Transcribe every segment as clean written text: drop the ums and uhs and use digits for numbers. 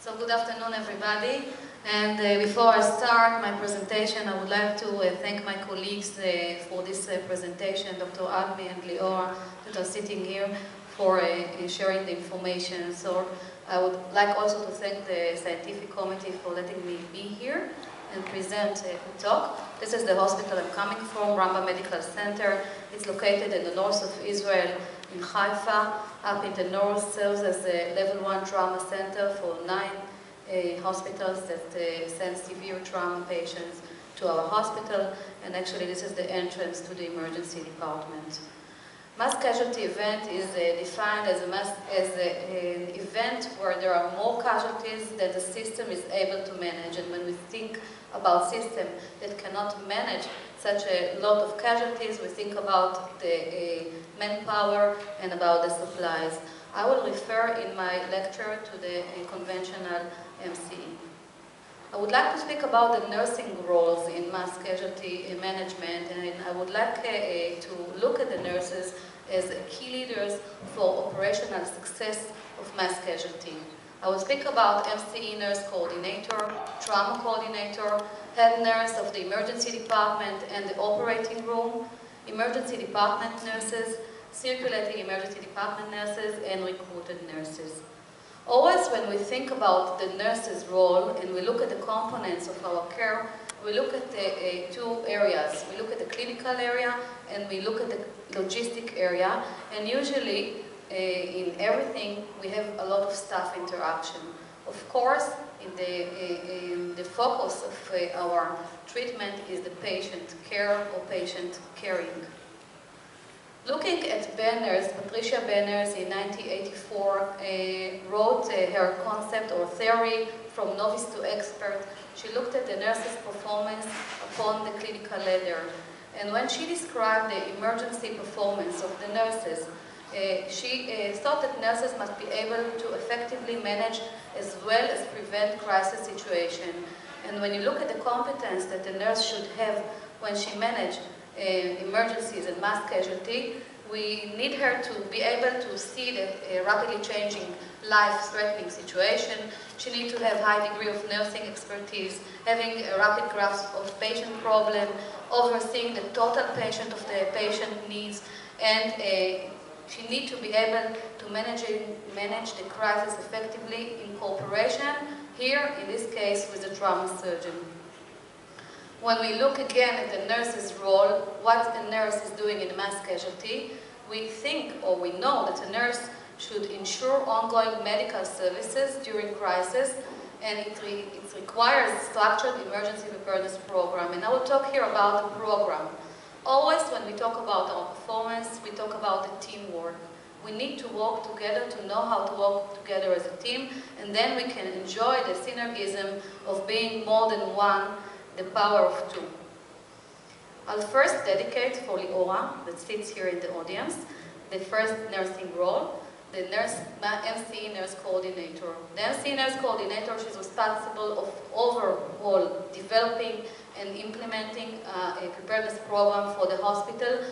So good afternoon, everybody. And before I start my presentation, I would like to thank my colleagues for this presentation, Dr. Abiv and Lior, that are sitting here for sharing the information. So I would like also to thank the scientific committee for letting me be here and present the talk. This is the hospital I'm coming from, Rambam Medical Center. It's located in the north of Israel, in Haifa, up in the north, serves as a level 1 trauma center for 9 hospitals that send severe trauma patients to our hospital, and actually this is the entrance to the emergency department. Mass casualty event is defined as an event where there are more casualties than the system is able to manage, and when we think about system that cannot manage such a lot of casualties, we think about the manpower and about the supplies. I will refer in my lecture to the conventional MCE. I would like to speak about the nursing roles in mass casualty management, and I would like to look at the nurses as key leaders for operational success of mass casualty. I will speak about MCE nurse coordinator, trauma coordinator, head nurse of the emergency department and the operating room, emergency department nurses, circulating emergency department nurses, and recruited nurses. Always when we think about the nurse's role and we look at the components of our care, we look at the two areas. We look at the clinical area and we look at the logistic area, and usually in everything we have a lot of staff interaction. Of course, in the focus of our treatment is the patient care or patient caring. Looking at Banners, Patricia Banners in 1984 wrote her concept or theory from novice to expert. She looked at the nurse's performance upon the clinical ladder. And when she described the emergency performance of the nurses, she thought that nurses must be able to effectively manage as well as prevent crisis situation. And when you look at the competence that the nurse should have when she manages emergencies and mass casualty, we need her to be able to see the rapidly changing life-threatening situation. She needs to have high degree of nursing expertise, having a rapid grasp of patient problem, overseeing the total patient of the patient needs, and she needs to be able to manage the crisis effectively in cooperation, here in this case with the trauma surgeon. When we look again at the nurse's role, what a nurse is doing in mass casualty, we think or we know that a nurse should ensure ongoing medical services during crisis, and it requires structured emergency preparedness program. And I will talk here about the program. Always when we talk about our performance, we talk about the teamwork. We need to work together to know how to work together as a team, and then we can enjoy the synergism of being more than one, the power of two. I'll first dedicate for Liora, that sits here in the audience, the first nursing role, the MCE nurse coordinator. The MCE nurse coordinator, she's responsible of overall developing and implementing a preparedness program for the hospital,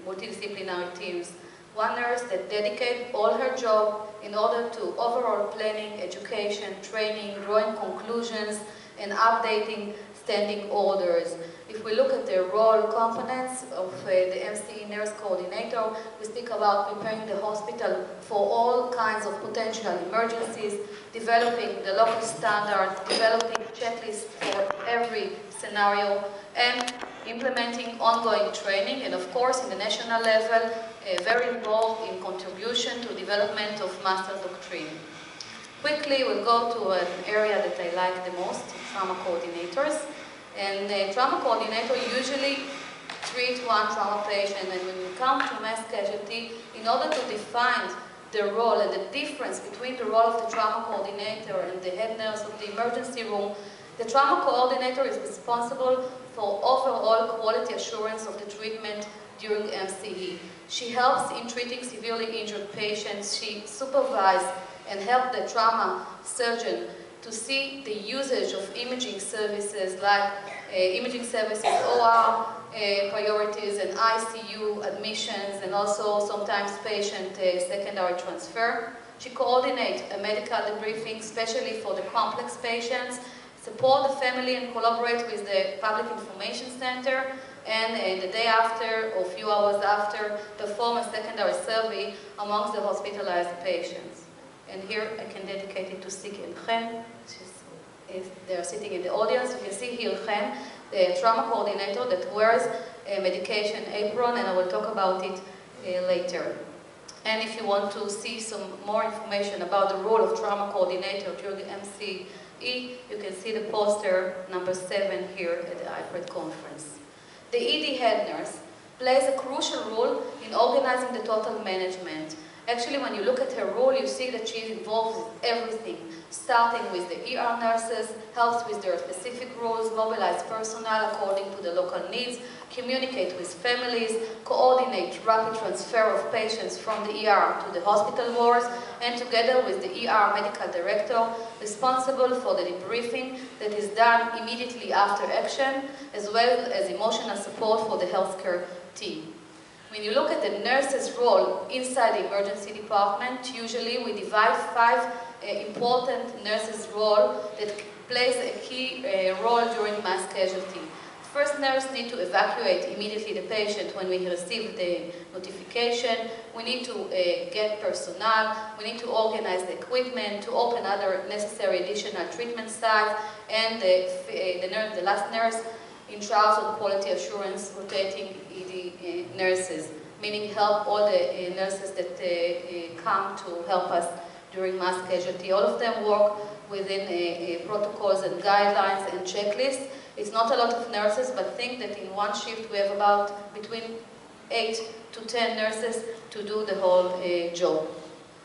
multidisciplinary teams. One nurse that dedicates all her job in order to overall planning, education, training, drawing conclusions, and updating standing orders. If we look at the role components of the MCE nurse coordinator, we speak about preparing the hospital for all kinds of potential emergencies, developing the local standards, developing checklists for every scenario, and implementing ongoing training, and of course in the national level, very involved in contribution to development of master doctrine. Quickly, we'll go to an area that I like the most, trauma coordinators. And the trauma coordinator usually treats one trauma patient, and when we come to mass casualty, in order to define the role and the difference between the role of the trauma coordinator and the head nurse of the emergency room, the trauma coordinator is responsible for overall quality assurance of the treatment during MCE. She helps in treating severely injured patients. She supervises and helps the trauma surgeon to see the usage of imaging services like imaging services, OR priorities, and ICU admissions, and also sometimes patient secondary transfer. She coordinates a medical debriefing, especially for the complex patients, support the family and collaborate with the Public Information Center, and the day after or a few hours after, perform a secondary survey amongst the hospitalized patients. And here I can dedicate it to Sik and Chen. They are sitting in the audience. You can see here Chen, the trauma coordinator that wears a medication apron, and I will talk about it later. And if you want to see some more information about the role of trauma coordinator during the MCE, you can see the poster number 7 here at the IPRED conference. The ED head nurse plays a crucial role in organizing the total management. Actually, when you look at her role, you see that she is involved with everything, starting with the ER nurses, helps with their specific roles, mobilize personnel according to the local needs, communicate with families, coordinate rapid transfer of patients from the ER to the hospital wards, and together with the ER medical director, responsible for the debriefing that is done immediately after action, as well as emotional support for the healthcare team. When you look at the nurse's role inside the emergency department, usually we divide 5 important nurses' role that plays a key role during mass casualty. First nurse needs to evacuate immediately the patient when we receive the notification. We need to get personnel. We need to organize the equipment, to open other necessary additional treatment sites, and the last nurse in charge of quality assurance, rotating ED nurses, meaning help all the nurses that come to help us during mass casualty. All of them work within protocols and guidelines and checklists. It's not a lot of nurses, but think that in one shift we have about between 8 to 10 nurses to do the whole job.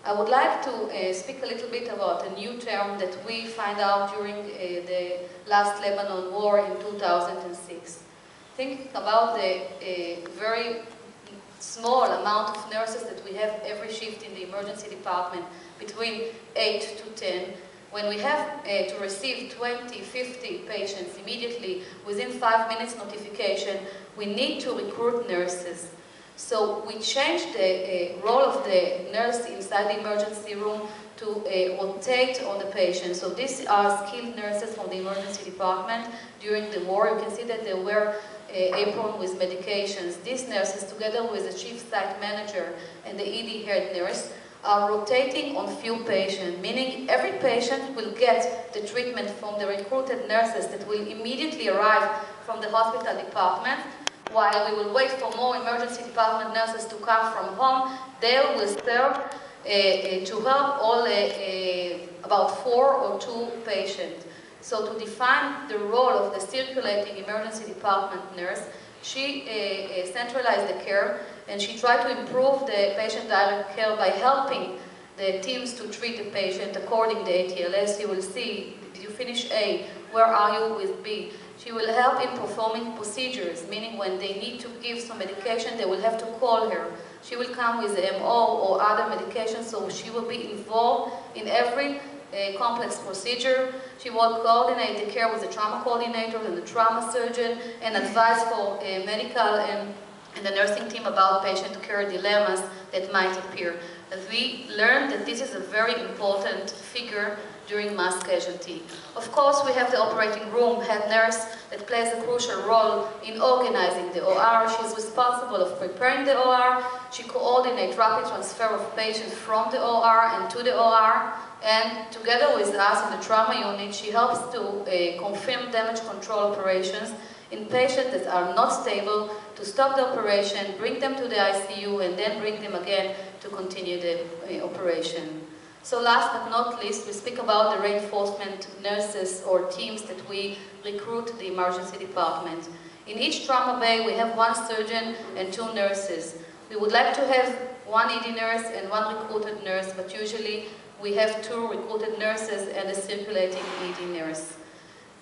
I would like to speak a little bit about a new term that we find out during the last Lebanon war in 2006. Think about the very small amount of nurses that we have every shift in the emergency department, between 8 to 10. When we have to receive 20, 50 patients immediately within 5 minutes notification, we need to recruit nurses. So we changed the role of the nurse inside the emergency room to rotate on the patient. So these are skilled nurses from the emergency department during the war. You can see that they wear apron with medications. These nurses, together with the chief site manager and the ED head nurse, are rotating on few patients, meaning every patient will get the treatment from the recruited nurses that will immediately arrive from the hospital department. While we will wait for more emergency department nurses to come from home, they will serve to help all about 4 or 2 patients. So to define the role of the circulating emergency department nurse, she centralized the care, and she tried to improve the patient direct care by helping the teams to treat the patient according to the ATLS. You will see, did you finish A? Where are you with B? She will help in performing procedures, meaning when they need to give some medication, they will have to call her. She will come with the MO or other medications, so she will be involved in every complex procedure. She will coordinate the care with the trauma coordinator and the trauma surgeon, and advise for medical and the nursing team about patient care dilemmas that might appear. As we learned that this is a very important figure during mass casualty. Of course, we have the operating room head nurse that plays a crucial role in organizing the OR. She's responsible of preparing the OR. She coordinates rapid transfer of patients from the OR and to the OR. And together with us in the trauma unit, she helps to confirm damage control operations in patients that are not stable, to stop the operation, bring them to the ICU, and then bring them again to continue the operation. So last but not least, we speak about the reinforcement nurses or teams that we recruit to the emergency department. In each trauma bay, we have 1 surgeon and 2 nurses. We would like to have 1 ED nurse and 1 recruited nurse, but usually we have 2 recruited nurses and a circulating ED nurse.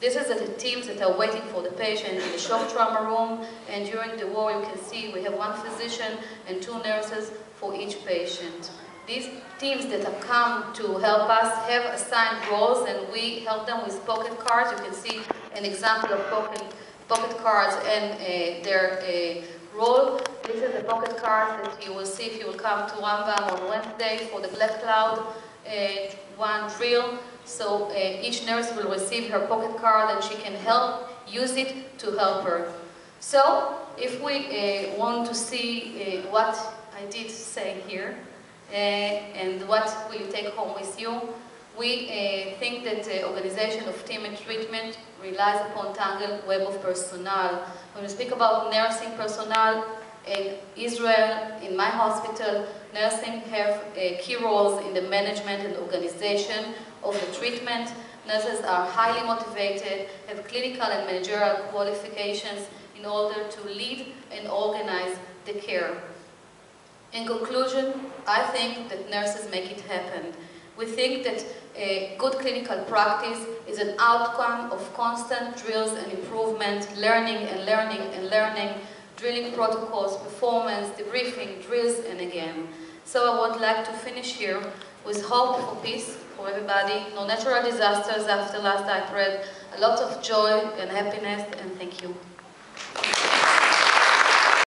This is the teams that are waiting for the patient in the shock trauma room, and during the war you can see we have 1 physician and 2 nurses for each patient. These teams that have come to help us have assigned roles, and we help them with pocket cards. You can see an example of pocket cards and their role. This is a pocket card that you will see if you will come to Rambam on Wednesday for the Black Cloud one drill. So each nurse will receive her pocket card and she can use it to help her. So if we want to see what I did say here and what will you take home with you, we think that the organization of team and treatment relies upon tangled web of personnel. When we speak about nursing personnel in Israel, in my hospital, nursing have key roles in the management and organization of the treatment. Nurses are highly motivated, have clinical and managerial qualifications in order to lead and organize the care. In conclusion, I think that nurses make it happen. We think that good clinical practice is an outcome of constant drills and improvement, learning and learning and learning, drilling protocols, performance, debriefing, drills, and again. So I would like to finish here with hope for peace for everybody, no natural disasters after last IPRED, a lot of joy and happiness, and thank you.